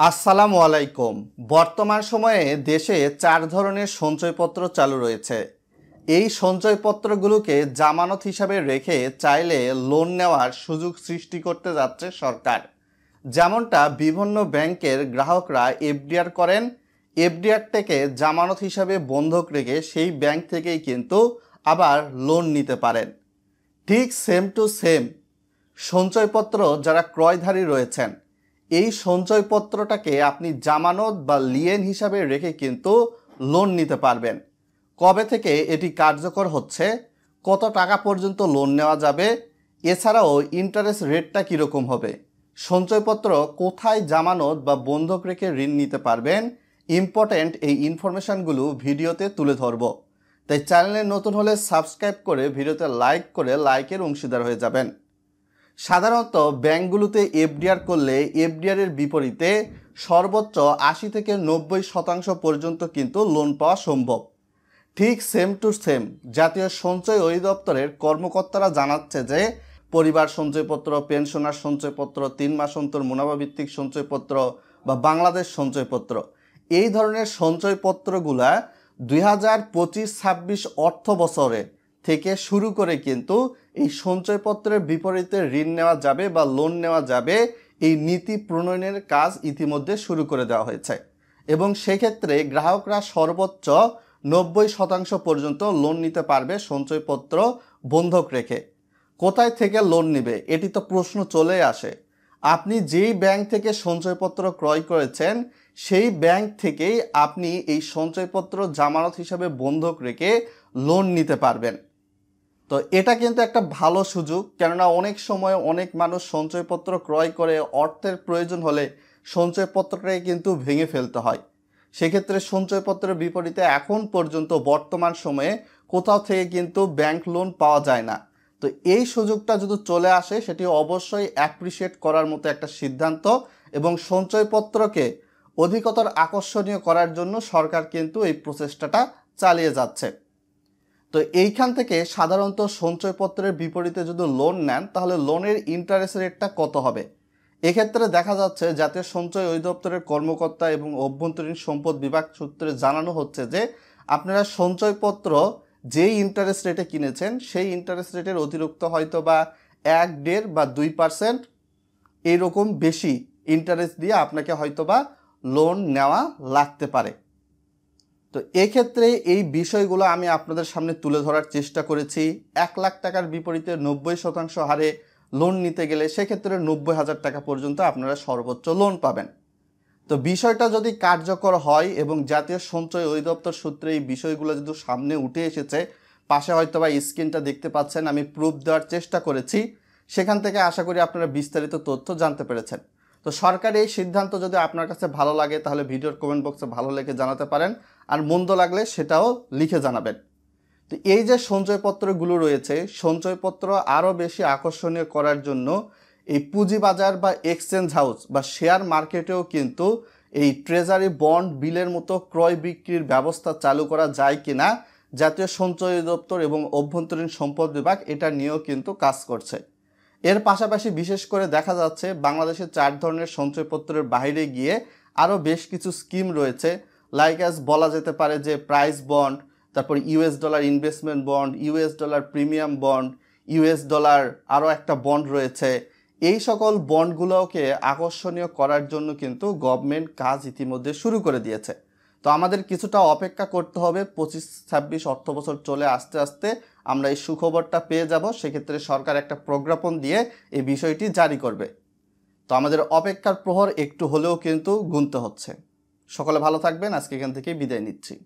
আসসালামু আলাইকুম। বর্তমান সময়ে দেশে 4 ধরনের সঞ্চয়পত্র চালু রয়েছে। এই সঞ্চয়পত্রগুলোকে জামানত হিসাবে রেখে চাইলে লোন নেওয়ার সুযোগ সৃষ্টি করতে যাচ্ছে সরকার। যেমনটা বিভিন্ন ব্যাংকের গ্রাহকরা এফডিআর করেন, এফডিআরটাকে জামানত হিসাবে বন্ধক রেখে সেই ব্যাংক থেকেই কিন্তু আবার লোন নিতে পারেন। ঠিক সেম টু সেম সঞ্চয়পত্র যারা ক্রয়ধারী রয়েছেন, এই সঞ্চয়পত্রটাকে আপনি জামানত বা লিয়েন হিসাবে রেখে কিন্তু লোন নিতে পারবেন। কবে থেকে এটি কার্যকর হচ্ছে, কত টাকা পর্যন্ত লোন নেওয়া যাবে, এছাড়াও ইন্টারেস্ট রেটটা কীরকম হবে, সঞ্চয়পত্র কোথায় জামানত বা বন্ধক রেখে ঋণ নিতে পারবেন, ইম্পর্ট্যান্ট এই ইনফরমেশানগুলো ভিডিওতে তুলে ধরব। তাই চ্যানেলে নতুন হলে সাবস্ক্রাইব করে ভিডিওতে লাইক করে লাইকের অংশীদার হয়ে যাবেন। সাধারণত ব্যাংকগুলোতে এফডিআর করলে এফডিআরের বিপরীতে সর্বোচ্চ 80 থেকে 90% পর্যন্ত কিন্তু লোন পাওয়া সম্ভব। ঠিক সেম টু সেম জাতীয় সঞ্চয় অধিদপ্তরের কর্মকর্তারা জানাচ্ছে যে পরিবার সঞ্চয়পত্র, পেনশনার সঞ্চয়পত্র, 3 মাস অন্তর মুনাফাভিত্তিক সঞ্চয়পত্র বা বাংলাদেশ সঞ্চয়পত্র, এই ধরনের সঞ্চয়পত্রগুলা 2025-26 অর্থ বছরে থেকে শুরু করে কিন্তু এই সঞ্চয়পত্রের বিপরীতে ঋণ নেওয়া যাবে বা লোন নেওয়া যাবে, এই নীতি প্রণয়নের কাজ ইতিমধ্যে শুরু করে দেওয়া হয়েছে এবং সেক্ষেত্রে গ্রাহকরা সর্বোচ্চ 90% পর্যন্ত লোন নিতে পারবে সঞ্চয়পত্র বন্ধক রেখে। কোথায় থেকে লোন নেবে, এটি তো প্রশ্ন চলে আসে। আপনি যেই ব্যাংক থেকে সঞ্চয়পত্র ক্রয় করেছেন সেই ব্যাংক থেকেই আপনি এই সঞ্চয়পত্র জামানত হিসাবে বন্ধক রেখে লোন নিতে পারবেন। তো এটা কিন্তু একটা ভালো সুযোগ, কেননা অনেক সময় অনেক মানুষ সঞ্চয়পত্র ক্রয় করে অর্থের প্রয়োজন হলে সঞ্চয়পত্রটাই কিন্তু ভেঙে ফেলতে হয়। সেক্ষেত্রে সঞ্চয়পত্রের বিপরীতে এখন পর্যন্ত বর্তমান সময়ে কোথাও থেকে কিন্তু ব্যাংক লোন পাওয়া যায় না। তো এই সুযোগটা যদি চলে আসে সেটি অবশ্যই অ্যাপ্রিসিয়েট করার মতো একটা সিদ্ধান্ত এবং সঞ্চয়পত্রকে অধিকতর আকর্ষণীয় করার জন্য সরকার কিন্তু এই প্রচেষ্টাটা চালিয়ে যাচ্ছে। তো এইখান থেকে সাধারণত সঞ্চয়পত্রের বিপরীতে যদি লোন নেন তাহলে লোনের ইন্টারেস্ট রেটটা কত হবে। এক্ষেত্রে দেখা যাচ্ছে জাতীয় সঞ্চয় অধিদপ্তরের কর্মকর্তা এবং অভ্যন্তরীণ সম্পদ বিভাগ সূত্রে জানানো হচ্ছে যে আপনারা সঞ্চয়পত্র যেই ইন্টারেস্ট রেটে কিনেছেন সেই ইন্টারেস্ট রেটের অতিরিক্ত হয়তো বা 1, 1.5 বা 2% এইরকম বেশি ইন্টারেস্ট দিয়ে আপনাকে হয়তো বা লোন নেওয়া লাগতে পারে। তো এক্ষেত্রে এই বিষয়গুলো আমি আপনাদের সামনে তুলে ধরার চেষ্টা করেছি। 1 লাখ টাকার বিপরীতে 90% হারে লোন নিতে গেলে সেক্ষেত্রে 90,000 টাকা পর্যন্ত আপনারা সর্বোচ্চ লোন পাবেন। তো বিষয়টা যদি কার্যকর হয় এবং জাতীয় সঞ্চয় অধিদপ্তর সূত্রে এই বিষয়গুলো যদি সামনে উঠে এসেছে, পাশে হয়তো বা স্ক্রিনটা দেখতে পাচ্ছেন, আমি প্রুফ দেওয়ার চেষ্টা করেছি, সেখান থেকে আশা করি আপনারা বিস্তারিত তথ্য জানতে পেরেছেন। তো সরকারি এই সিদ্ধান্ত যদি আপনার কাছে ভালো লাগে তাহলে ভিডিওর কমেন্ট বক্সে ভালো লেগে জানাতে পারেন, আর মন্দ লাগলে সেটাও লিখে জানাবেন। তো এই যে সঞ্চয়পত্রগুলো রয়েছে, সঞ্চয়পত্র আরও বেশি আকর্ষণীয় করার জন্য এই পুঁজিবাজার বা এক্সচেঞ্জ হাউস বা শেয়ার মার্কেটেও কিন্তু এই ট্রেজারি বন্ড বিলের মতো ক্রয় বিক্রির ব্যবস্থা চালু করা যায় কিনা জাতীয় সঞ্চয় অধিদপ্তর এবং অভ্যন্তরীণ সম্পদ বিভাগ এটা নিয়েও কিন্তু কাজ করছে। এর পাশাপাশি বিশেষ করে দেখা যাচ্ছে বাংলাদেশের 4 ধরনের সঞ্চয়পত্রের বাইরে গিয়ে আরও বেশ কিছু স্কিম রয়েছে, লাইক অ্যাজ বলা যেতে পারে যে প্রাইস বন্ড, তারপর US dollar investment bond, US dollar premium bond, US dollar আরও একটা বন্ড রয়েছে। এই সকল বন্ডগুলোকে আকর্ষণীয় করার জন্য কিন্তু গভর্নমেন্ট কাজ ইতিমধ্যে শুরু করে দিয়েছে। তো আমাদের কিছুটা অপেক্ষা করতে হবে, 25-26 অর্থ বছর চলে আসতে আসতে আমরা এই সুখবরটা পেয়ে যাব। সেক্ষেত্রে সরকার একটা প্রজ্ঞাপন দিয়ে এই বিষয়টি জারি করবে। তো আমাদের অপেক্ষার প্রহর একটু হলেও কিন্তু গুনতে হচ্ছে। সকলে ভালো থাকবেন, আজকে এখান থেকে বিদায় নিচ্ছি।